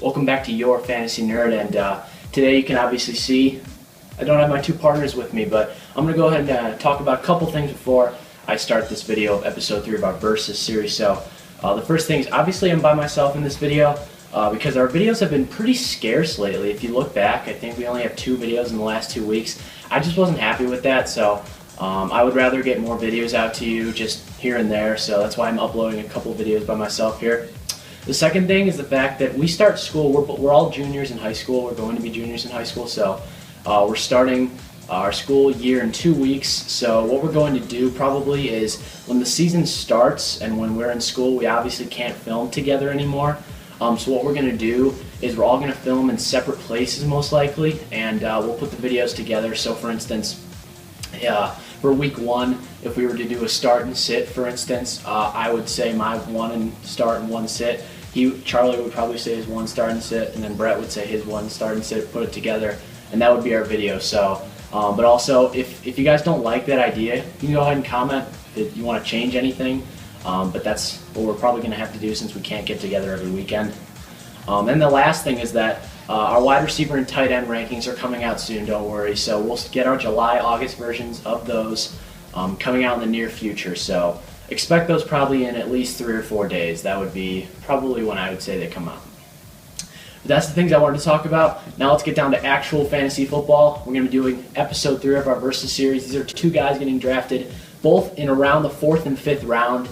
Welcome back to Your Fantasy Nerd, and today you can obviously see I don't have my two partners with me, but I'm going to go ahead and talk about a couple things before I start this video of episode 3 of our Versus series. So the first thing is, obviously I'm by myself in this video because our videos have been pretty scarce lately. If you look back, I think we only have 2 videos in the last 2 weeks. I just wasn't happy with that, so I would rather get more videos out to you just here and there, so that's why I'm uploading a couple videos by myself here. The second thing is the fact that we start school, we're all juniors in high school, we're going to be juniors in high school, so we're starting our school year in 2 weeks. So what we're going to do probably is when the season starts and when we're in school, we obviously can't film together anymore. So what we're going to do is we're all going to film in separate places most likely, and we'll put the videos together. So for instance, for week 1, if we were to do a start and sit, for instance, I would say my 1 and start and 1 sit. Charlie would probably say his 1 start and sit, and then Brett would say his 1 start and sit, put it together, and that would be our video. So, but also, if you guys don't like that idea, you can go ahead and comment if you want to change anything, but that's what we're probably going to have to do since we can't get together every weekend. And the last thing is that our wide receiver and tight end rankings are coming out soon, don't worry. So we'll get our July, August versions of those coming out in the near future. So expect those probably in at least 3 or 4 days. That would be probably when I would say they come out. But that's the things I wanted to talk about. Now let's get down to actual fantasy football. We're going to be doing episode 3 of our Versus series. These are 2 guys getting drafted, both in around the 4th and 5th round.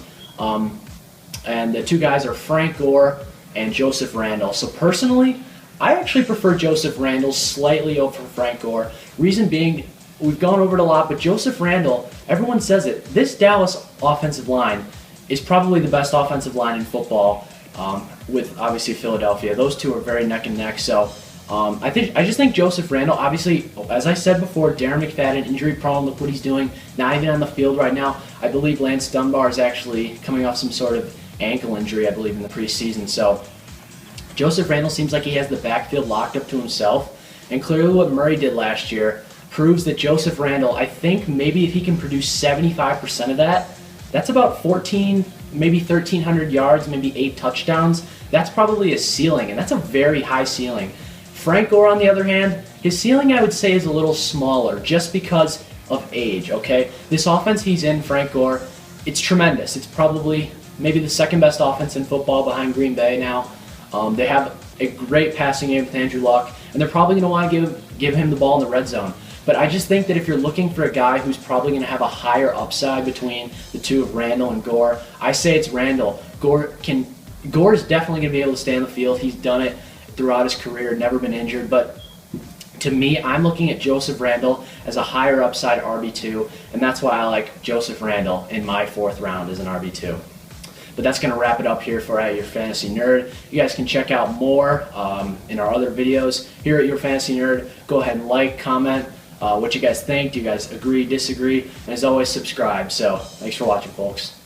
And the 2 guys are Frank Gore and Joseph Randle. So personally, I actually prefer Joseph Randle slightly over Frank Gore. Reason being, we've gone over it a lot, but Joseph Randle, everyone says it, this Dallas offensive line is probably the best offensive line in football, with obviously Philadelphia. Those 2 are very neck and neck. So I just think Joseph Randle, obviously, as I said before, Darren McFadden, injury prone, look what he's doing, not even on the field right now. I believe Lance Dunbar is actually coming off some sort of ankle injury, I believe, in the preseason. So Joseph Randle seems like he has the backfield locked up to himself, and clearly what Murray did last year proves that Joseph Randle, I think maybe if he can produce 75% of that, that's about 14, maybe 1,300 yards, maybe 8 touchdowns. That's probably a ceiling, and that's a very high ceiling. Frank Gore, on the other hand, his ceiling I would say is a little smaller just because of age, okay? This offense he's in, Frank Gore, it's tremendous. It's probably maybe the 2nd best offense in football behind Green Bay now. They have a great passing game with Andrew Luck, and they're probably going to want to give him the ball in the red zone. But I just think that if you're looking for a guy who's probably going to have a higher upside between the 2 of Randle and Gore, I say it's Randle. Gore is definitely going to be able to stay on the field. He's done it throughout his career, never been injured. But to me, I'm looking at Joseph Randle as a higher upside RB2, and that's why I like Joseph Randle in my 4th round as an RB2. But that's going to wrap it up here for Your Fantasy Nerd. You guys can check out more in our other videos here at Your Fantasy Nerd. Go ahead and like, comment what you guys think. Do you guys agree, disagree? And as always, subscribe. So thanks for watching, folks.